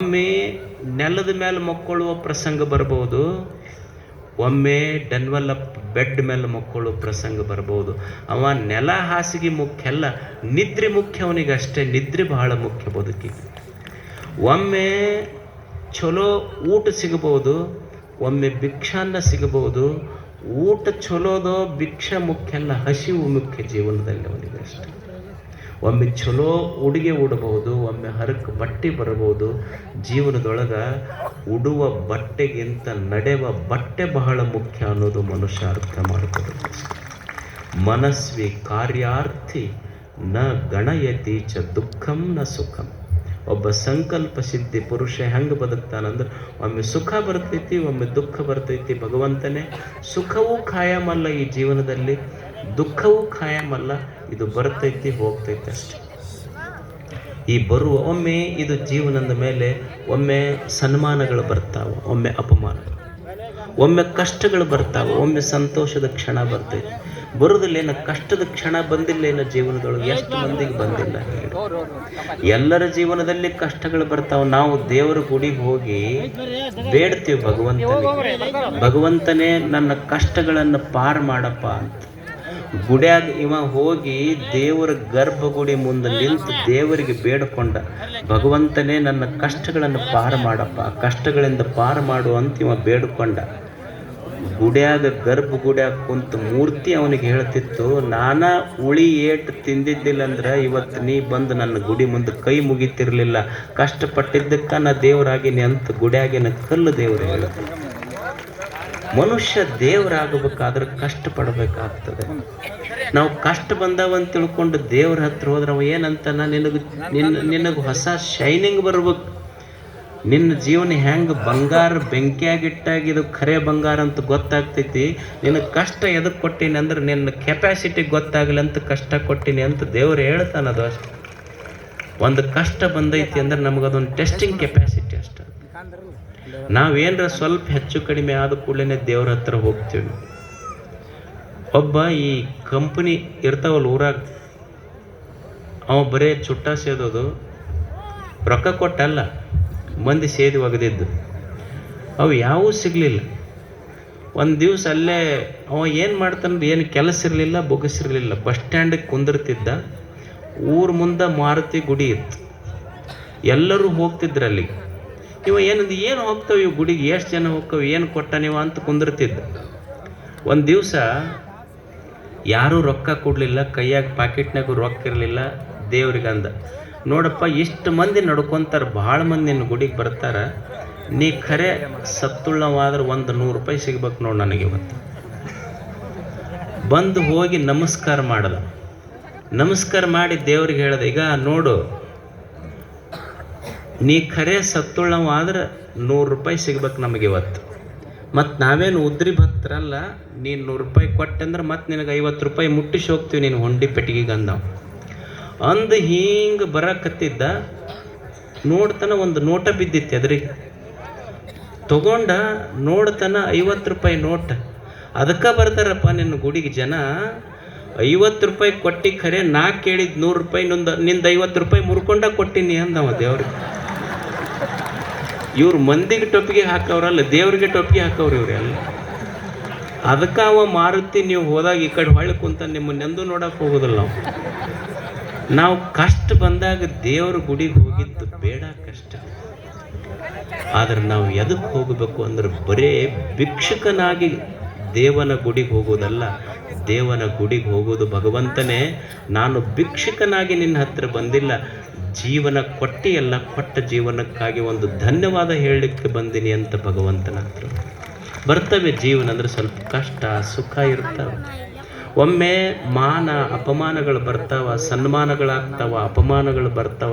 ಒಮ್ಮೆ ನೆಲದ ಮೇಲೆ ಮಕ್ಕೊಳ್ಳುವ ಪ್ರಸಂಗ ಬರ್ಬೋದು, ಒಮ್ಮೆ ಡೆನ್ವಲಪ್ ಬೆಡ್ ಮೇಲೆ ಮಕ್ಕಳು ಪ್ರಸಂಗ ಬರ್ಬೋದು. ಅವ ನೆಲ ಹಾಸಿಗೆ ಮುಖ್ಯ ಅಲ್ಲ, ನಿದ್ರೆ ಮುಖ್ಯ ಅವನಿಗೆ ಅಷ್ಟೇ. ನಿದ್ರೆ ಬಹಳ ಮುಖ್ಯ ಬದುಕಿಗೆ. ಒಮ್ಮೆ ಚಲೋ ಊಟ ಸಿಗಬಹುದು, ಒಮ್ಮೆ ಭಿಕ್ಷಾನ್ನ ಸಿಗಬಹುದು. ಊಟ ಚಲೋದೋ ಭಿಕ್ಷ ಮುಖ್ಯ ಅಲ್ಲ, ಹಸಿವು ಮುಖ್ಯ ಜೀವನದಲ್ಲಿ ಅವನಿಗೆ ಅಷ್ಟೇ. ಒಮ್ಮೆ ಚಲೋ ಉಡುಗೆ ಉಡಬಹುದು, ಒಮ್ಮೆ ಹರಕ್ಕೆ ಬಟ್ಟೆ ಬರಬಹುದು. ಜೀವನದೊಳಗೆ ಉಡುವ ಬಟ್ಟೆಗಿಂತ ನಡೆಯುವ ಬಟ್ಟೆ ಬಹಳ ಮುಖ್ಯ ಅನ್ನೋದು ಮನುಷ್ಯ ಅರ್ಥ ಮಾಡ್ಕೋಬೇಕು. ಮನಸ್ವಿ ಕಾರ್ಯಾರ್ಥಿ ನ ಗಣಯತಿ ಚ ದುಃಖಂ ನ ಸುಖಂ. ಒಬ್ಬ ಸಂಕಲ್ಪ ಸಿದ್ಧಿ ಪುರುಷ ಹೆಂಗೆ ಬದುಕ್ತಾನಂದ್ರೆ ಒಮ್ಮೆ ಸುಖ ಬರ್ತೈತಿ, ಒಮ್ಮೆ ದುಃಖ ಬರ್ತೈತಿ. ಭಗವಂತನೇ ಸುಖವೂ ಖಾಯಮಲ್ಲ ಈ ಜೀವನದಲ್ಲಿ, ದುಃಖವೂ ಖಾಯಮಲ್ಲ. ಇದು ಬರ್ತೈತಿ ಹೋಗ್ತೈತಿ ಅಷ್ಟೆ. ಈ ಬರುವ ಒಮ್ಮೆ ಇದು ಜೀವನದ ಮೇಲೆ ಒಮ್ಮೆ ಸನ್ಮಾನಗಳು ಬರ್ತಾವೆ, ಒಮ್ಮೆ ಅಪಮಾನಗಳು, ಒಮ್ಮೆ ಕಷ್ಟಗಳು ಬರ್ತಾವೆ, ಒಮ್ಮೆ ಸಂತೋಷದ ಕ್ಷಣ ಬರ್ತೈತಿ. ಬರುವುದಿಲ್ಲೇನ ಕಷ್ಟದ ಕ್ಷಣ ಬಂದಿಲ್ಲೇನ ಜೀವನದೊಳಗೆ? ಎಷ್ಟು ಮಂದಿಗೆ ಬಂದಿಲ್ಲ ಹೇಳಿ? ಎಲ್ಲರ ಜೀವನದಲ್ಲಿ ಕಷ್ಟಗಳು ಬರ್ತಾವೆ. ನಾವು ದೇವರ ಗುಡಿಗೆ ಹೋಗಿ ಬೇಡ್ತೀವಿ ಭಗವಂತನೇ ನನ್ನ ಕಷ್ಟಗಳನ್ನು ಪಾರು ಮಾಡಪ್ಪ ಅಂತ. ಗುಡಿಯಾಗ ಇವ ಹೋಗಿ ದೇವರ ಗರ್ಭಗುಡಿ ಮುಂದೆ ನಿಂತು ದೇವರಿಗೆ ಬೇಡಿಕೊಂಡ, ಭಗವಂತನೇ ನನ್ನ ಕಷ್ಟಗಳನ್ನು ಪಾರು ಮಾಡಪ್ಪ, ಕಷ್ಟಗಳಿಂದ ಪಾರು ಮಾಡು ಅಂತ ಇವ ಬೇಡಿಕೊಂಡ. ಗುಡಿಯಾಗ ಗರ್ಭಗುಡಿಯಾಗ ಕುಂತ ಮೂರ್ತಿ ಅವನಿಗೆ ಹೇಳ್ತಿತ್ತು, ನಾನಾ ಉಳಿ ಏಟು ತಿಂದಿದ್ದಿಲ್ಲ ಅಂದ್ರೆ ಇವತ್ತು ನೀ ಬಂದು ನನ್ನ ಗುಡಿ ಮುಂದೆ ಕೈ ಮುಗಿತಿರ್ಲಿಲ್ಲ. ಕಷ್ಟಪಟ್ಟಿದ್ದಕ್ಕ ನಾ ದೇವರಾಗಿನಿ ಅಂತ ಗುಡಿಯಾಗಿನ ಕಲ್ಲು ದೇವರು ಹೇಳುತ್ತೆ. ಮನುಷ್ಯ ದೇವರಾಗಬೇಕಾದ್ರೆ ಕಷ್ಟಪಡಬೇಕಾಗ್ತದೆ. ನಾವು ಕಷ್ಟ ಬಂದಾವಂತ ತಿಳ್ಕೊಂಡು ದೇವ್ರ ಹತ್ರ ಹೋದ್ರೆ ಅವ ಏನಂತಾನ, ನಿನಗೆ ಹೊಸ ಶೈನಿಂಗ್ ಬರ್ಬೇಕು. ನಿನ್ನ ಜೀವನ ಹೆಂಗೆ ಬಂಗಾರ ಬೆಂಕಿಯಾಗಿಟ್ಟಾಗಿ ಇದು ಖರೆ ಬಂಗಾರ ಅಂತ ಗೊತ್ತಾಗ್ತೈತಿ. ನಿನಗೆ ಕಷ್ಟ ಎದಕ್ಕೆ ಕೊಟ್ಟೀನಿ ಅಂದ್ರೆ ನಿನ್ನ ಕೆಪಾಸಿಟಿ ಗೊತ್ತಾಗಲಿ ಅಂತ ಕಷ್ಟ ಕೊಟ್ಟೀನಿ ಅಂತ ದೇವ್ರು ಹೇಳ್ತಾನದು ಅಷ್ಟೆ. ಒಂದು ಕಷ್ಟ ಬಂದೈತಿ ಅಂದ್ರೆ ನಮಗದೊಂದು ಟೆಸ್ಟಿಂಗ್ ಕೆಪಾಸಿಟಿ ಅಷ್ಟೆ. ನಾವೇನರ ಸ್ವಲ್ಪ ಹೆಚ್ಚು ಕಡಿಮೆ ಆದ ಕೂಡಲೇ ದೇವ್ರ ಹತ್ರ ಹೋಗ್ತೀವಿ. ಒಬ್ಬ ಈ ಕಂಪನಿ ಇರ್ತಾವಲ್ಲ ಊರಾಗ, ಅವ ಬರೇ ಚುಟ್ಟ ಸೇದೋದು, ರೊಕ್ಕ ಕೊಟ್ಟಲ್ಲ, ಮಂದಿ ಸೇದಿ ಒಗೆದಿದ್ದು. ಅವು ಯಾವೂ ಸಿಗಲಿಲ್ಲ. ಒಂದು ದಿವಸ ಅಲ್ಲೇ ಅವ ಏನು ಮಾಡ್ತಾನೆ, ಏನು ಕೆಲಸ ಇರಲಿಲ್ಲ, ಬೊಗಸಿರಲಿಲ್ಲ. ಬಸ್ ಸ್ಟ್ಯಾಂಡಿಗೆ ಕುಂದಿರ್ತಿದ್ದ. ಊರ ಮುಂದೆ ಮಾರುತಿ ಗುಡಿ ಇತ್ತು, ಎಲ್ಲರೂ ಹೋಗ್ತಿದ್ರು ಅಲ್ಲಿಗೆ. ಇವ ಏನು ಹೋಗ್ತಾವೆ ಇವು ಗುಡಿಗೆ, ಎಷ್ಟು ಜನ ಹೋಗ್ತಾವೆ, ಏನು ಕೊಟ್ಟ ನೀವು ಅಂತ ಕುಂದಿರ್ತಿದ್ದ. ಒಂದು ದಿವಸ ಯಾರೂ ರೊಕ್ಕ ಕೊಡಲಿಲ್ಲ, ಕೈಯಾಗ ಪಾಕೆಟ್ನಾಗೂ ರೊಕ್ಕ ಇರಲಿಲ್ಲ. ದೇವ್ರಿಗೆ ಅಂದ, ನೋಡಪ್ಪ ಇಷ್ಟು ಮಂದಿ ನಡ್ಕೊತಾರೆ, ಭಾಳ ಮಂದಿ ನಿನ್ನ ಗುಡಿಗೆ ಬರ್ತಾರೆ, ನೀ ಖರೆ ಸತ್ತುಳ್ಳವಾದ್ರೆ ಒಂದು 100 ರೂಪಾಯಿ ಸಿಗ್ಬೇಕು ನೋಡಿ ನನಗೆ ಇವತ್ತು. ಬಂದು ಹೋಗಿ ನಮಸ್ಕಾರ ಮಾಡ್ದ. ನಮಸ್ಕಾರ ಮಾಡಿ ದೇವ್ರಿಗೆ ಹೇಳ್ದೆ, ಈಗ ನೋಡು ನೀ ಖರೆ ಸತ್ತುಳ್ಳವಾದ್ರೆ 100 ರೂಪಾಯಿ ಸಿಗ್ಬೇಕು ನಮಗೆ ಇವತ್ತು. ಮತ್ತು ನಾವೇನು ಉದ್ರಿ ಭಕ್ತರಲ್ಲ, ನೀನು 100 ರೂಪಾಯಿ ಕೊಟ್ಟಂದ್ರೆ ಮತ್ತೆ ನಿನಗೆ 50 ರೂಪಾಯಿ ಮುಟ್ಟಿಸಿ ಹೋಗ್ತೀವಿ ನೀನು ಹೊಂಡಿ ಪೆಟ್ಟಿಗೆಗೆ ಅಂದವ. ಅಂದು ಹಿಂಗೆ ಬರಕತ್ತಿದ್ದ, ನೋಡ್ತಾನ ಒಂದು ನೋಟ ಬಿದ್ದಿತ್ತು ಎದುರಿಗೆ. ತಗೊಂಡ ನೋಡ್ತಾನ 50 ರೂಪಾಯಿ ನೋಟ್. ಅದಕ್ಕೆ ಬರ್ತಾರಪ್ಪ ನಿನ್ನ ಗುಡಿಗೆ ಜನ. 50 ರೂಪಾಯಿ ಕೊಟ್ಟು ಖರೆ ನಾ ಕೇಳಿದ 100 ರೂಪಾಯಿ ನಿಂದ 50 ರೂಪಾಯಿ ಮುರ್ಕೊಂಡ ಕೊಟ್ಟಿನಿ ಅಂದವ ದೇವ್ರಿಗೆ. ಇವ್ರು ಮಂದಿಗೆ ಟೊಪ್ಪಿಗೆ ಹಾಕವ್ರಲ್ಲ, ದೇವ್ರಿಗೆ ಟೊಪ್ಪಿಗೆ ಹಾಕವ್ರಿ ಇವ್ರೆಲ್ಲ. ಅದಕ್ಕೆ ಅವ ಮಾರುತಿ ನೀವು ಹೋದಾಗ ಈ ಕಡೆ ಹೊಳ್ಳಿ ಕುಂತ ನಿಮ್ಮನ್ನೆಂದೂ ನೋಡಕ್ಕೆ ಹೋಗೋದಿಲ್ಲ ನಾವು ಕಷ್ಟ ಬಂದಾಗ ದೇವ್ರ ಗುಡಿಗೆ ಹೋಗಿದ್ದು ಬೇಡ ಕಷ್ಟ. ಆದ್ರೆ ನಾವು ಎದಕ್ಕೆ ಹೋಗಬೇಕು ಅಂದ್ರೆ ಬರೇ ಭಿಕ್ಷುಕನಾಗಿ ದೇವನ ಗುಡಿಗೆ ಹೋಗೋದಲ್ಲ, ದೇವನ ಗುಡಿಗೆ ಹೋಗೋದು ಭಗವಂತನೇ ನಾನು ಭಿಕ್ಷುಕನಾಗಿ ನಿನ್ನ ಹತ್ರ ಬಂದಿಲ್ಲ, ಜೀವನ ಕೊಟ್ಟಿಯಲ್ಲ, ಕೊಟ್ಟ ಜೀವನಕ್ಕಾಗಿ ಒಂದು ಧನ್ಯವಾದ ಹೇಳಲಿಕ್ಕೆ ಬಂದಿನಿ ಅಂತ ಭಗವಂತನ ಹತ್ರ ಬರ್ತವೆ. ಜೀವನ ಅಂದ್ರೆ ಸ್ವಲ್ಪ ಕಷ್ಟ ಸುಖ ಇರ್ತವೆ. ಒಮ್ಮೆ ಮಾನ ಅಪಮಾನಗಳು ಬರ್ತಾವ, ಸನ್ಮಾನಗಳಾಗ್ತಾವ, ಅಪಮಾನಗಳು ಬರ್ತಾವ.